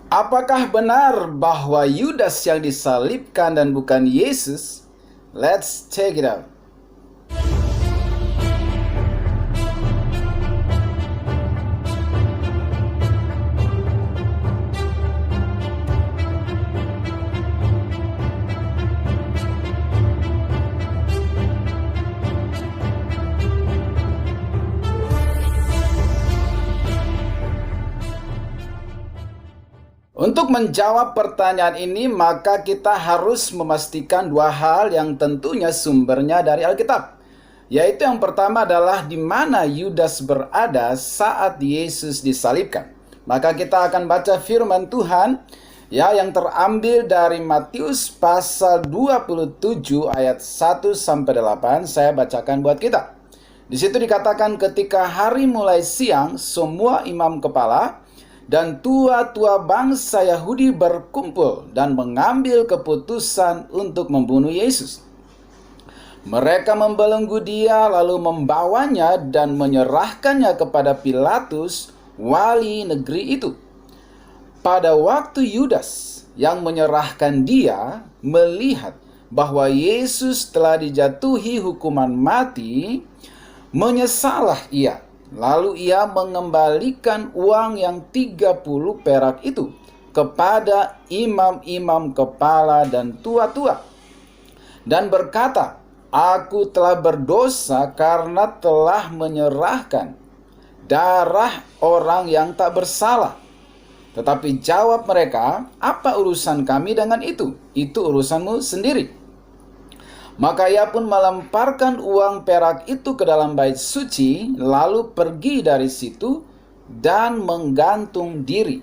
Apakah benar bahwa Yudas yang disalibkan dan bukan Yesus? Let's check it out. Untuk menjawab pertanyaan ini, maka kita harus memastikan dua hal yang tentunya sumbernya dari Alkitab. Yaitu yang pertama adalah di mana Yudas berada saat Yesus disalibkan. Maka kita akan baca firman Tuhan yang terambil dari Matius pasal 27 ayat 1 sampai 8. Saya bacakan buat kita. Di situ dikatakan ketika hari mulai siang, semua imam kepala dan tua-tua bangsa Yahudi berkumpul dan mengambil keputusan untuk membunuh Yesus. Mereka membelenggu dia lalu membawanya dan menyerahkannya kepada Pilatus, wali negeri itu. Pada waktu Yudas yang menyerahkan dia melihat bahwa Yesus telah dijatuhi hukuman mati, menyesallah ia. Lalu ia mengembalikan uang yang 30 perak itu kepada imam-imam kepala dan tua-tua. Dan berkata, "Aku telah berdosa karena telah menyerahkan darah orang yang tak bersalah." Tetapi jawab mereka, "Apa urusan kami dengan itu? Itu urusanmu sendiri." Maka ia pun melemparkan uang perak itu ke dalam bait suci, lalu pergi dari situ dan menggantung diri.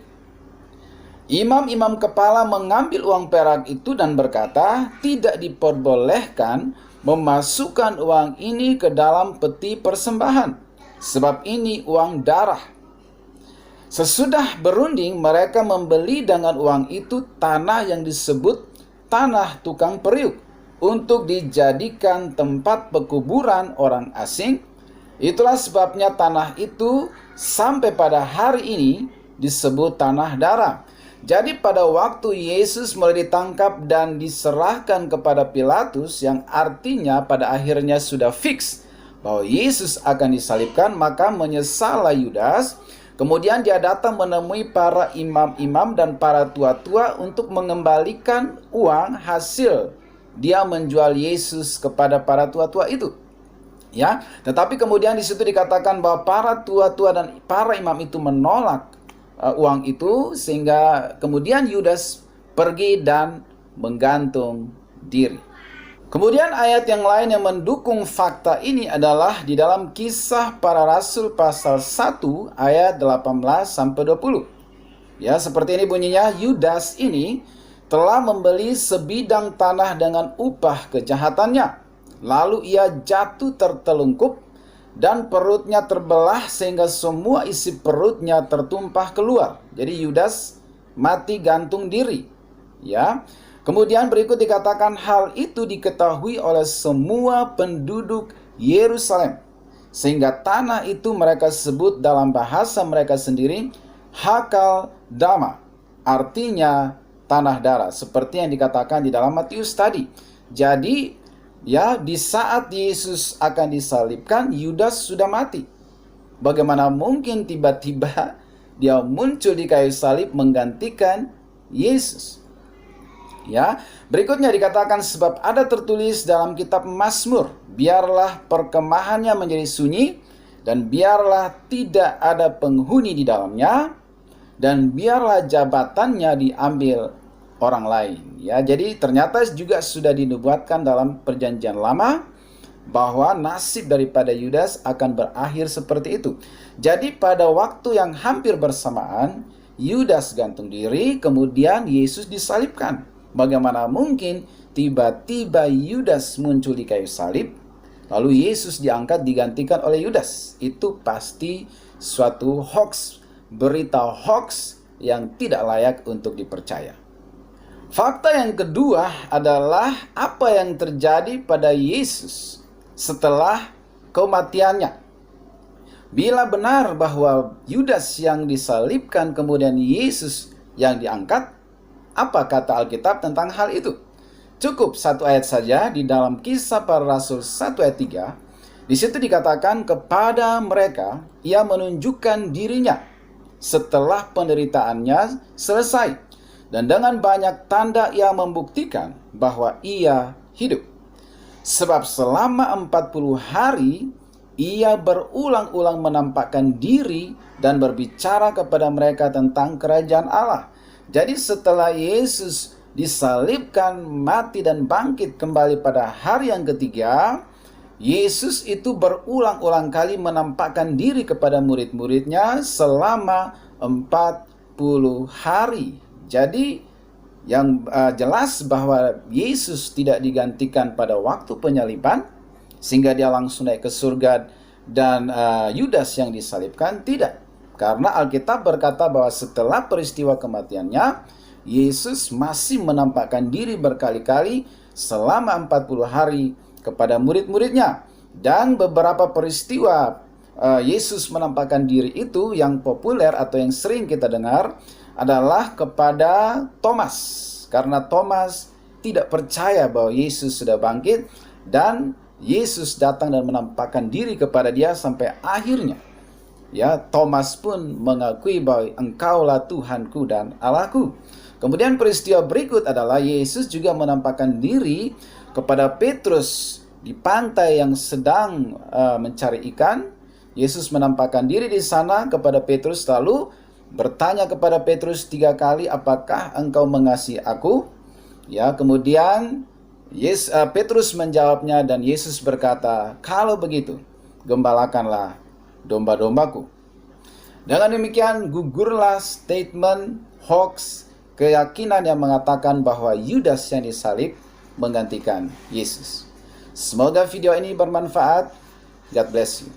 Imam-imam kepala mengambil uang perak itu dan berkata, "Tidak diperbolehkan memasukkan uang ini ke dalam peti persembahan, sebab ini uang darah." Sesudah berunding, mereka membeli dengan uang itu tanah yang disebut tanah tukang periuk, untuk dijadikan tempat pekuburan orang asing. Itulah sebabnya tanah itu sampai pada hari ini disebut tanah darah. Jadi pada waktu Yesus mulai ditangkap dan diserahkan kepada Pilatus, yang artinya pada akhirnya sudah fix bahwa Yesus akan disalibkan, maka menyesallah Yudas. Kemudian dia datang menemui para imam-imam dan para tua-tua untuk mengembalikan uang hasil dia menjual Yesus kepada para tua-tua itu. Tetapi kemudian di situ dikatakan bahwa para tua-tua dan para imam itu menolak uang itu, sehingga kemudian Yudas pergi dan menggantung diri. Kemudian ayat yang lain yang mendukung fakta ini adalah di dalam Kisah Para Rasul pasal 1 ayat 18 sampai 20. Seperti ini bunyinya, Yudas ini telah membeli sebidang tanah dengan upah kejahatannya. Lalu ia jatuh tertelungkup dan perutnya terbelah sehingga semua isi perutnya tertumpah keluar. Jadi Yudas mati gantung diri. Kemudian berikut dikatakan hal itu diketahui oleh semua penduduk Yerusalem, sehingga tanah itu mereka sebut dalam bahasa mereka sendiri Hakal Dama, artinya tanah darah, seperti yang dikatakan di dalam Matius tadi. Jadi di saat Yesus akan disalibkan, Yudas sudah mati. Bagaimana mungkin tiba-tiba dia muncul di kayu salib menggantikan Yesus? Berikutnya dikatakan, sebab ada tertulis dalam kitab Mazmur, "Biarlah perkemahannya menjadi sunyi, dan biarlah tidak ada penghuni di dalamnya, dan biarlah jabatannya diambil orang lain." Jadi ternyata juga sudah dinubuatkan dalam perjanjian lama bahwa nasib daripada Yudas akan berakhir seperti itu. Jadi pada waktu yang hampir bersamaan, Yudas gantung diri, kemudian Yesus disalibkan. Bagaimana mungkin tiba-tiba Yudas muncul di kayu salib, lalu Yesus diangkat digantikan oleh Yudas? Itu pasti suatu hoax, berita hoax yang tidak layak untuk dipercaya. Fakta yang kedua adalah apa yang terjadi pada Yesus setelah kematiannya. Bila benar bahwa Yudas yang disalibkan kemudian Yesus yang diangkat? Apa kata Alkitab tentang hal itu? Cukup satu ayat saja di dalam Kisah Para Rasul 1 ayat 3. Di situ dikatakan kepada mereka ia menunjukkan dirinya setelah penderitaannya selesai. Dan dengan banyak tanda ia membuktikan bahwa ia hidup. Sebab selama 40 hari ia berulang-ulang menampakkan diri dan berbicara kepada mereka tentang kerajaan Allah. Jadi setelah Yesus disalibkan, mati dan bangkit kembali pada hari yang ketiga, Yesus itu berulang-ulang kali menampakkan diri kepada murid-muridnya selama 40 hari. Jadi yang jelas bahwa Yesus tidak digantikan pada waktu penyaliban sehingga dia langsung naik ke surga dan Yudas yang disalibkan, tidak. Karena Alkitab berkata bahwa setelah peristiwa kematiannya, Yesus masih menampakkan diri berkali-kali selama 40 hari kepada murid-muridnya. Dan beberapa peristiwa Yesus menampakkan diri itu yang populer atau yang sering kita dengar adalah kepada Thomas. Karena Thomas tidak percaya bahwa Yesus sudah bangkit dan Yesus datang dan menampakkan diri kepada dia sampai akhirnya. Ya, Thomas pun mengakui bahwa Engkaulah Tuhanku dan Allahku. Kemudian peristiwa berikut adalah Yesus juga menampakkan diri kepada Petrus di pantai yang sedang mencari ikan. Yesus menampakkan diri di sana kepada Petrus lalu bertanya kepada Petrus 3 kali, apakah engkau mengasihi aku? Ya, kemudian Petrus menjawabnya dan Yesus berkata, kalau begitu, gembalakanlah domba-dombaku. Dengan demikian gugurlah statement hoax keyakinan yang mengatakan bahwa Yudas yang disalib menggantikan Yesus. Semoga video ini bermanfaat. God bless you.